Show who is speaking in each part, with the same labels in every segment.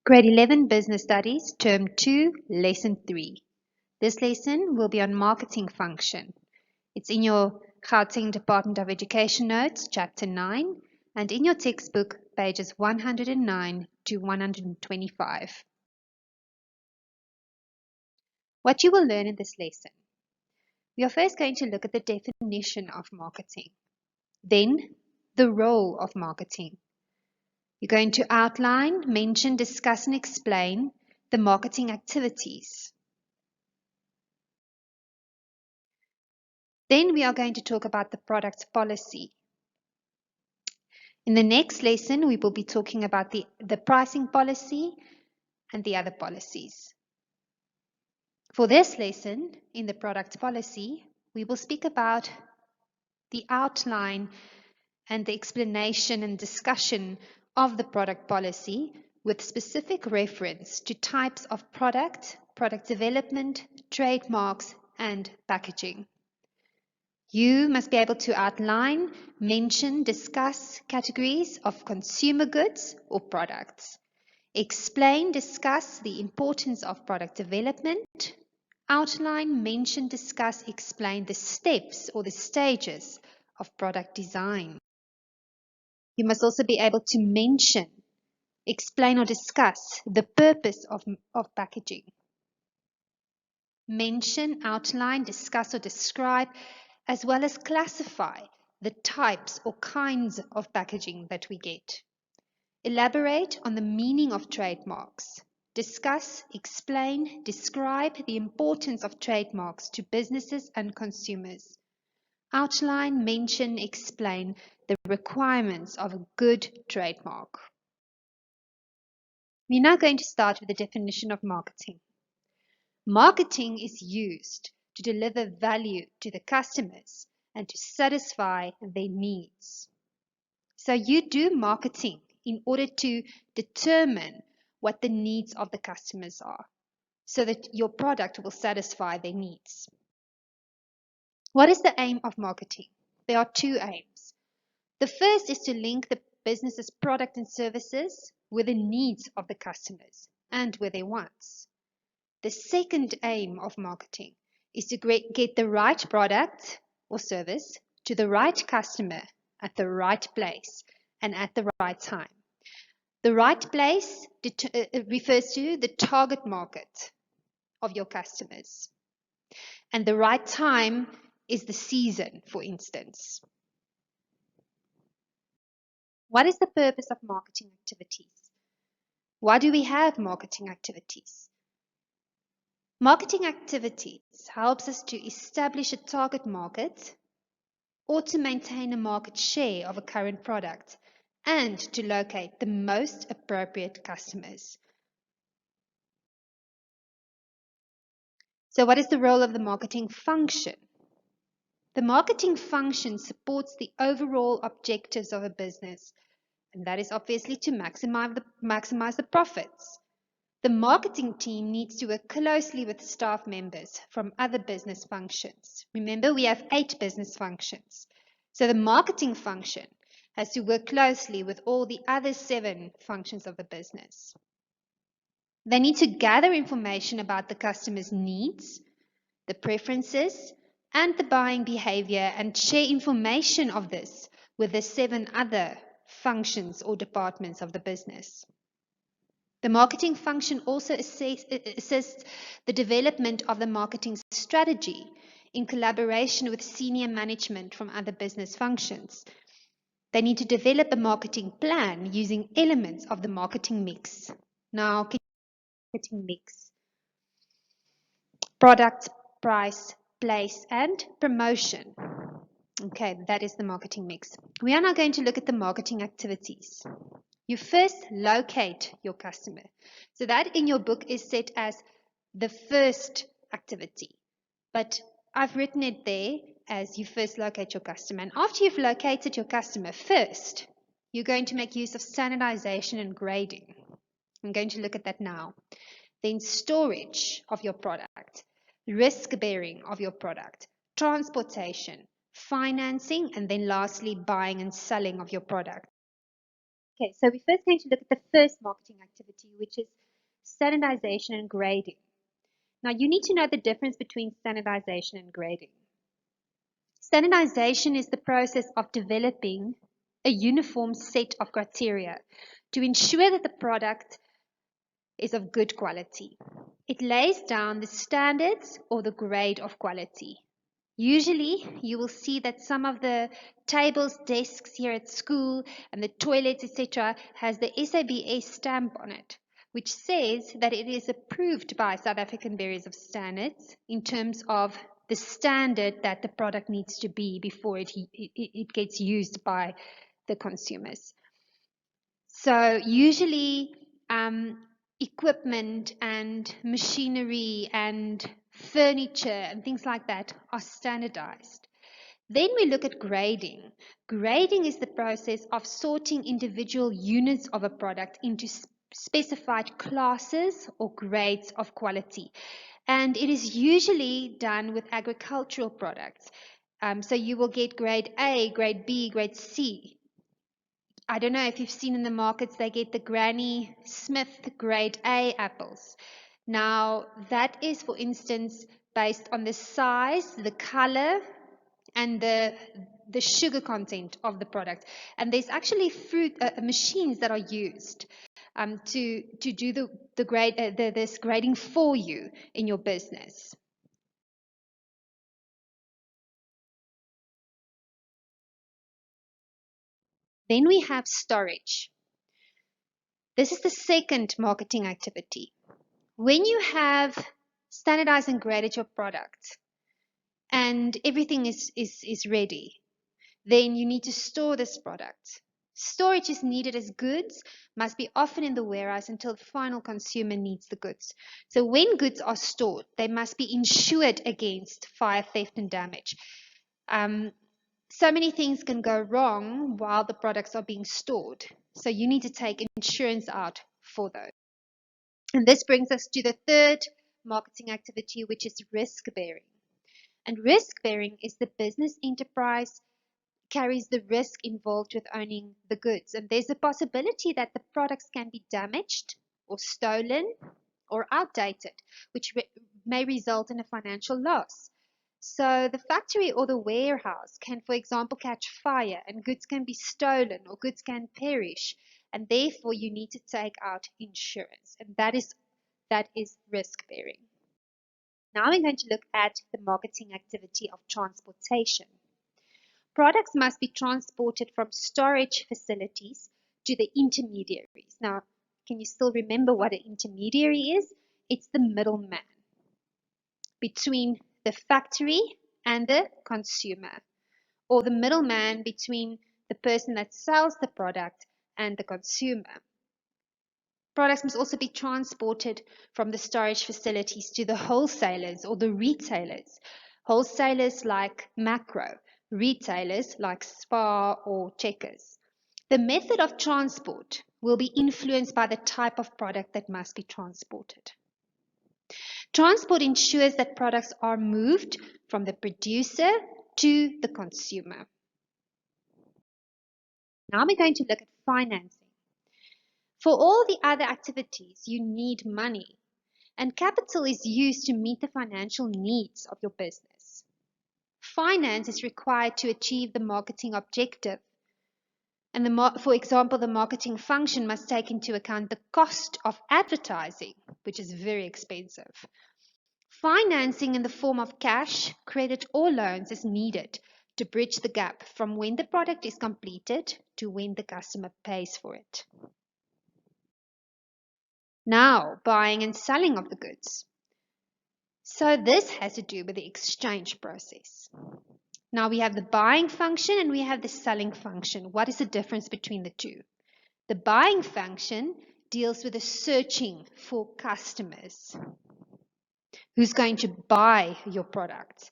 Speaker 1: Grade 11 Business Studies, Term 2, Lesson 3. This lesson will be on marketing function. It's in your Gauteng Department of Education notes, Chapter 9, and in your textbook, pages 109 to 125. What you will learn in this lesson. We are first going to look at the definition of marketing. Then, the role of marketing. You're going to outline, mention, discuss, and explain the marketing activities. Then we are going to talk about the product policy. In the next lesson, we will be talking about the pricing policy and the other policies. For this lesson, in the product policy, we will speak about the outline and the explanation and discussion of the product policy with specific reference to types of product, product development, trademarks, and packaging. You must be able to outline, mention, discuss categories of consumer goods or products. Explain, discuss the importance of product development. Outline, mention, discuss, explain the steps or the stages of product design. You must also be able to mention, explain or discuss the purpose of packaging. Mention, outline, discuss or describe, as well as classify the types or kinds of packaging that we get. Elaborate on the meaning of trademarks. Discuss, explain, describe the importance of trademarks to businesses and consumers. Outline, mention, explain the requirements of a good trademark. We're now going to start with the definition of marketing. Marketing is used to deliver value to the customers and to satisfy their needs. So you do marketing in order to determine what the needs of the customers are, so that your product will satisfy their needs. What is the aim of marketing? There are two aims. The first is to link the business's product and services with the needs of the customers and with their wants. The second aim of marketing is to get the right product or service to the right customer at the right place and at the right time. The right place refers to the target market of your customers. And the right time is the season, for instance. What is the purpose of marketing activities? Why do we have marketing activities? Marketing activities helps us to establish a target market or to maintain a market share of a current product and to locate the most appropriate customers. So what is the role of the marketing function? The marketing function supports the overall objectives of a business, and that is obviously to maximize the profits. The marketing team needs to work closely with staff members from other business functions. Remember, we have 8 business functions. So the marketing function has to work closely with all the other 7 functions of the business. They need to gather information about the customer's needs, the preferences, and the buying behavior and share information of this with the 7 other functions or departments of the business. The marketing function also assists the development of the marketing strategy in collaboration with senior management from other business functions. They need to develop a marketing plan using elements of the marketing mix. Now, marketing mix: product, price, place, and promotion. Okay, that is the marketing mix. We are now going to look at the marketing activities. You first locate your customer. So that in your book is set as the first activity. But I've written it there as you first locate your customer. And after you've located your customer first, you're going to make use of standardization and grading. I'm going to look at that now. Then storage of your product, risk bearing of your product, transportation, financing, and then lastly, buying and selling of your product. Okay, so we're first going to look at the first marketing activity, which is standardization and grading. Now, you need to know the difference between standardization and grading. Standardization is the process of developing a uniform set of criteria to ensure that the product is of good quality. It lays down the standards or the grade of quality. Usually, you will see that some of the tables, desks here at school, and the toilets, etc., has the SABS stamp on it, which says that it is approved by South African Bureau of Standards in terms of the standard that the product needs to be before it gets used by the consumers. So usually, equipment and machinery and furniture and things like that are standardized. Then we look at grading. Grading is the process of sorting individual units of a product into specified classes or grades of quality. And it is usually done with agricultural products. So you will get grade A, grade B, grade C. I don't know if you've seen in the markets, they get the Granny Smith grade A apples. Now, that is, for instance, based on the size, the color, and the sugar content of the product. And there's actually fruit machines that are used to do this grading for you in your business. Then we have storage. This is the second marketing activity. When you have standardized and graded your product and everything is ready, then you need to store this product. Storage is needed as goods must be often in the warehouse until the final consumer needs the goods. So when goods are stored, they must be insured against fire, theft, and damage. So many things can go wrong while the products are being stored. So you need to take insurance out for those. And this brings us to the third marketing activity, which is risk bearing. And risk bearing is the business enterprise carries the risk involved with owning the goods. And there's a possibility that the products can be damaged or stolen or outdated, which may result in a financial loss. So the factory or the warehouse can, for example, catch fire and goods can be stolen or goods can perish. And therefore, you need to take out insurance. And that is risk bearing. Now we're going to look at the marketing activity of transportation. Products must be transported from storage facilities to the intermediaries. Now, can you still remember what an intermediary is? It's the middleman between the factory and the consumer, or the middleman between the person that sells the product and the consumer. Products must also be transported from the storage facilities to the wholesalers or the retailers. Wholesalers like Macro, retailers like Spar or Checkers. The method of transport will be influenced by the type of product that must be transported. Transport ensures that products are moved from the producer to the consumer. Now we're going to look at financing. For all the other activities, you need money, and capital is used to meet the financial needs of your business. Finance is required to achieve the marketing objective. And for example, the marketing function must take into account the cost of advertising, which is very expensive. Financing in the form of cash, credit, or loans is needed to bridge the gap from when the product is completed to when the customer pays for it. Now, buying and selling of the goods. So this has to do with the exchange process. Now we have the buying function and we have the selling function. What is the difference between the two? The buying function deals with the searching for customers. Who's going to buy your product?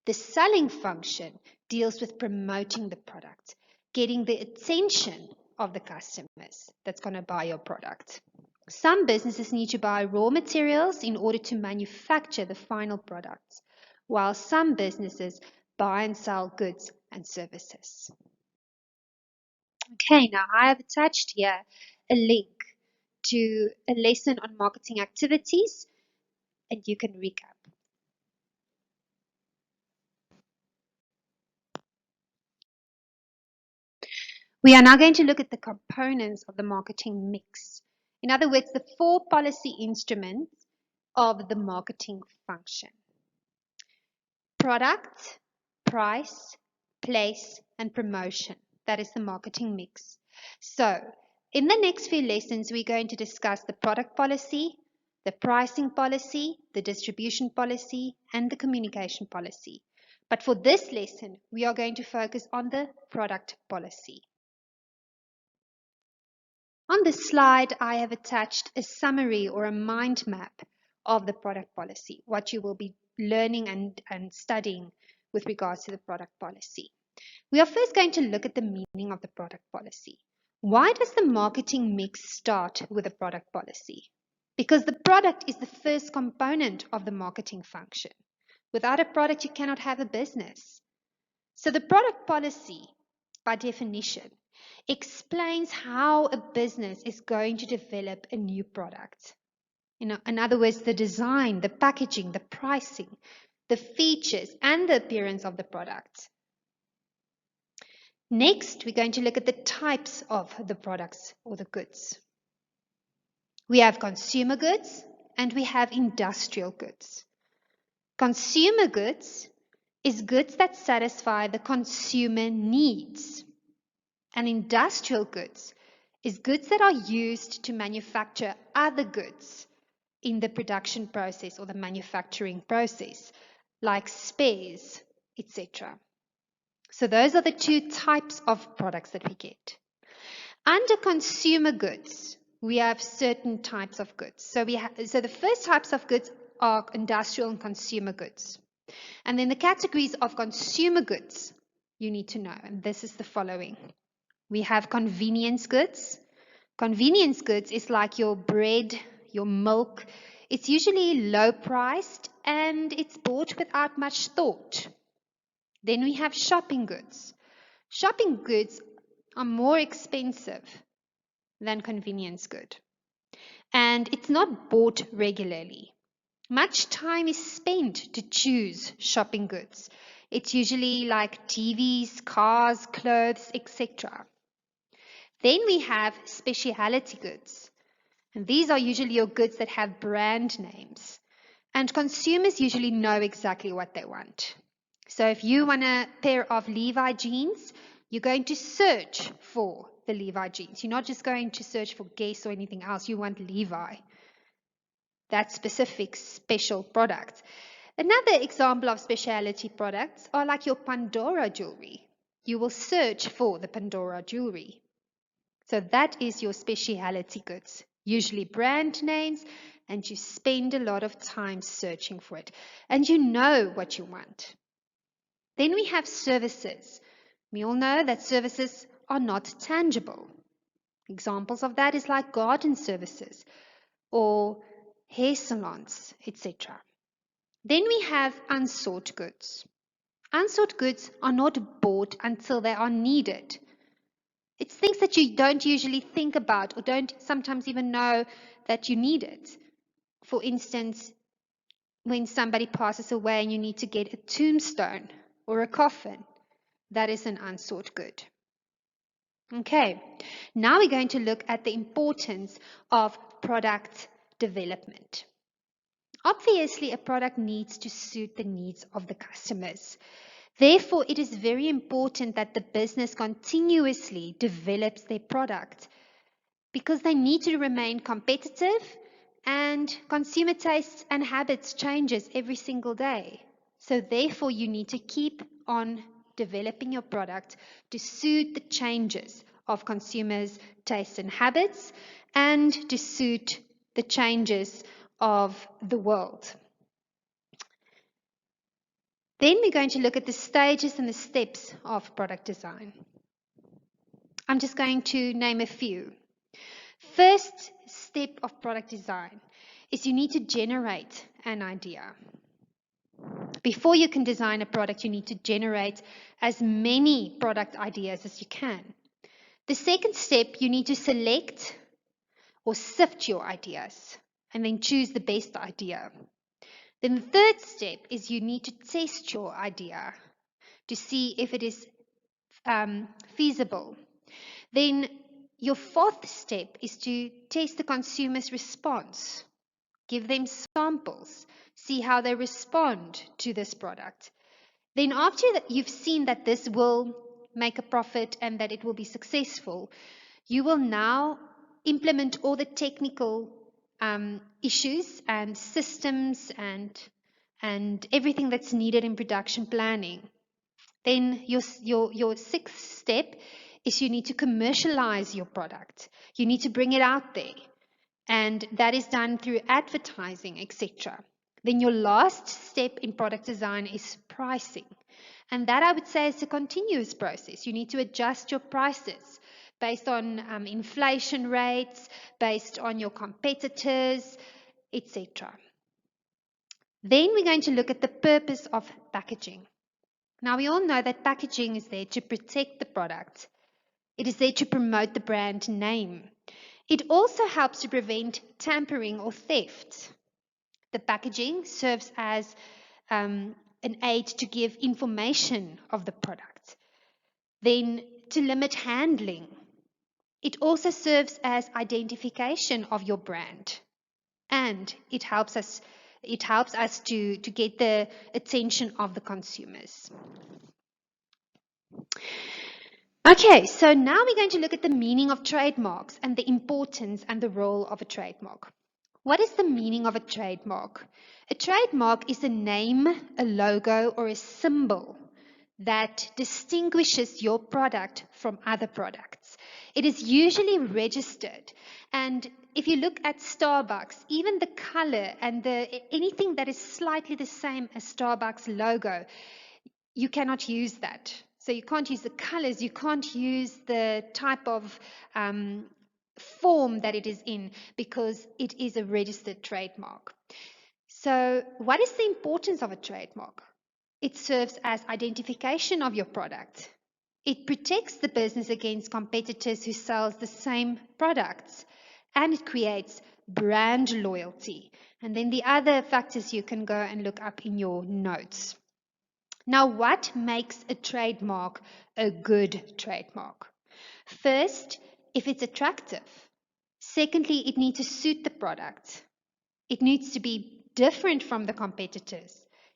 Speaker 1: The selling function deals with promoting the product, getting the attention of the customers that's going to buy your product. Some businesses need to buy raw materials in order to manufacture the final products, while some businesses buy and sell goods and services. Okay, now I have attached here a link to a lesson on marketing activities, and you can recap. We are now going to look at the components of the marketing mix. In other words, the four policy instruments of the marketing function: product, price, place, and promotion. That is the marketing mix. So, in the next few lessons, we're going to discuss the product policy, the pricing policy, the distribution policy, and the communication policy. But for this lesson, we are going to focus on the product policy. On this slide, I have attached a summary or a mind map of the product policy, what you will be learning and studying with regards to the product policy. We are first going to look at the meaning of the product policy. Why does the marketing mix start with a product policy? Because the product is the first component of the marketing function. Without a product, you cannot have a business. So the product policy, by definition, explains how a business is going to develop a new product. In other words, the design, the packaging, the pricing, the features, and the appearance of the product. Next, we're going to look at the types of the products or the goods. We have consumer goods and we have industrial goods. Consumer goods is goods that satisfy the consumer needs. And industrial goods is goods that are used to manufacture other goods in the production process or the manufacturing process, like spares, etc. So those are the two types of products that we get. Under consumer goods, we have certain types of goods. So the first types of goods are industrial and consumer goods. And then the categories of consumer goods you need to know, and this is the following. We have convenience goods. Convenience goods is like your bread, your milk. It's usually low priced and it's bought without much thought. Then we have shopping goods. Shopping goods are more expensive than convenience good. And it's not bought regularly. Much time is spent to choose shopping goods. It's usually like TVs, cars, clothes, etc. Then we have specialty goods. And these are usually your goods that have brand names. And consumers usually know exactly what they want. So if you want a pair of Levi jeans, you're going to search for the Levi jeans. You're not just going to search for Guess or anything else. You want Levi. That specific special product. Another example of specialty products are like your Pandora jewelry. You will search for the Pandora jewelry. So that is your specialty goods, usually brand names, and you spend a lot of time searching for it. And you know what you want. Then we have services. We all know that services are not tangible. Examples of that is like garden services or hair salons, etc. Then we have unsought goods. Unsought goods are not bought until they are needed. It's things that you don't usually think about or don't sometimes even know that you need it. For instance, when somebody passes away and you need to get a tombstone or a coffin, that is an unsought good. Okay, now we're going to look at the importance of product development. Obviously, a product needs to suit the needs of the customers. Therefore, it is very important that the business continuously develops their product because they need to remain competitive and consumer tastes and habits changes every single day. So therefore, you need to keep on developing your product to suit the changes of consumers' tastes and habits and to suit the changes of the world. Then we're going to look at the stages and the steps of product design. I'm just going to name a few. First step of product design is you need to generate an idea. Before you can design a product, you need to generate as many product ideas as you can. The second step, you need to select or sift your ideas and then choose the best idea. Then the third step is you need to test your idea to see if it is feasible. Then your fourth step is to test the consumer's response. Give them samples, see how they respond to this product. Then after that you've seen that this will make a profit and that it will be successful, you will now implement all the technical issues and systems and everything that's needed in production planning. Then your sixth step is you need to commercialize your product. You need to bring it out there. And that is done through advertising, etc. Then your last step in product design is pricing. And that I would say is a continuous process. You need to adjust your prices based on inflation rates, based on your competitors, etc. Then we're going to look at the purpose of packaging. Now we all know that packaging is there to protect the product. It is there to promote the brand name. It also helps to prevent tampering or theft. The packaging serves as an aid to give information of the product. Then to limit handling. It also serves as identification of your brand. And it helps us to get the attention of the consumers. Okay, so now we're going to look at the meaning of trademarks and the importance and the role of a trademark. What is the meaning of a trademark? A trademark is a name, a logo, or a symbol that distinguishes your product from other products. It is usually registered, and if you look at Starbucks, even the color and anything that is slightly the same as Starbucks logo, you cannot use that. So you can't use the colors, you can't use the type of form that it is in because it is a registered trademark. So what is the importance of a trademark? It serves as identification of your product. It protects the business against competitors who sell the same products, and it creates brand loyalty. And then the other factors you can go and look up in your notes. Now, what makes a trademark a good trademark? First, if it's attractive. Secondly, it needs to suit the product. It needs to be different from the competitors.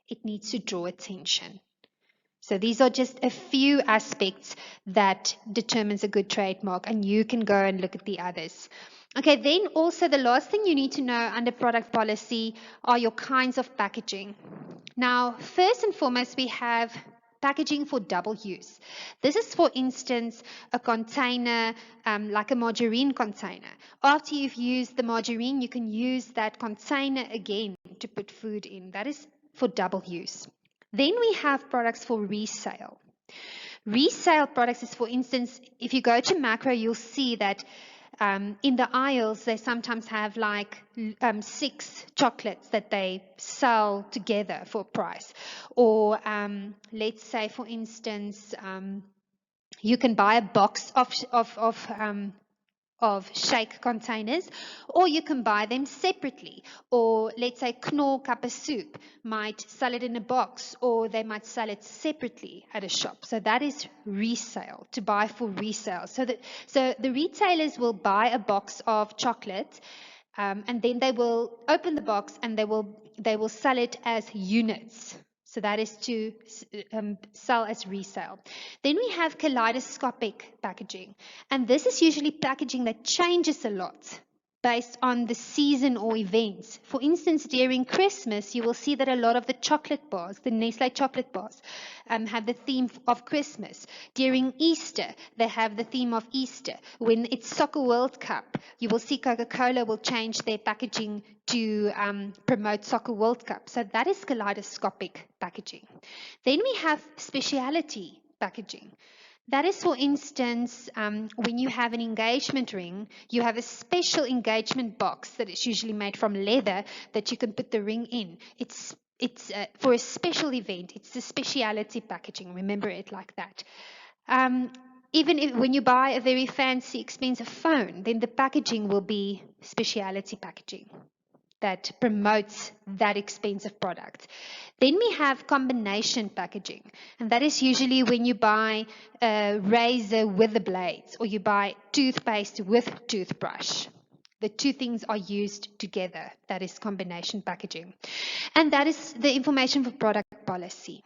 Speaker 1: It needs to draw attention. So these are just a few aspects that determines a good trademark, and you can go and look at the others. Okay, then also the last thing you need to know under product policy are your kinds of packaging. Now, first and foremost, we have packaging for double use. This is, for instance, a container like a margarine container. After you've used the margarine, you can use that container again to put food in. That is for double use. Then we have products for resale. Resale products is, for instance, if you go to Macro, you'll see that in the aisles, they sometimes have like 6 chocolates that they sell together for a price. Or let's say, for instance, you can buy a box of shake containers, or you can buy them separately. Or let's say Knorr cup of soup might sell it in a box, or they might sell it separately at a shop. So that is resale, to buy for resale. So the retailers will buy a box of chocolate, and then they will open the box and they will sell it as units. So that is to sell as resale. Then we have kaleidoscopic packaging. And this is usually packaging that changes a lot based on the season or events. For instance, during Christmas, you will see that a lot of the chocolate bars, the Nestle chocolate bars, have the theme of Christmas. During Easter, they have the theme of Easter. When it's Soccer World Cup, you will see Coca-Cola will change their packaging to promote Soccer World Cup. So that is kaleidoscopic packaging. Then we have specialty packaging. That is, for instance, when you have an engagement ring, you have a special engagement box that is usually made from leather that you can put the ring in. It's for a special event. It's the specialty packaging. Remember it like that. even if when you buy a very fancy, expensive phone, then the packaging will be specialty packaging that promotes that expensive product. Then we have combination packaging, and that is usually when you buy a razor with the blades, or you buy toothpaste with toothbrush. The two things are used together. That is combination packaging. And that is the information for product policy.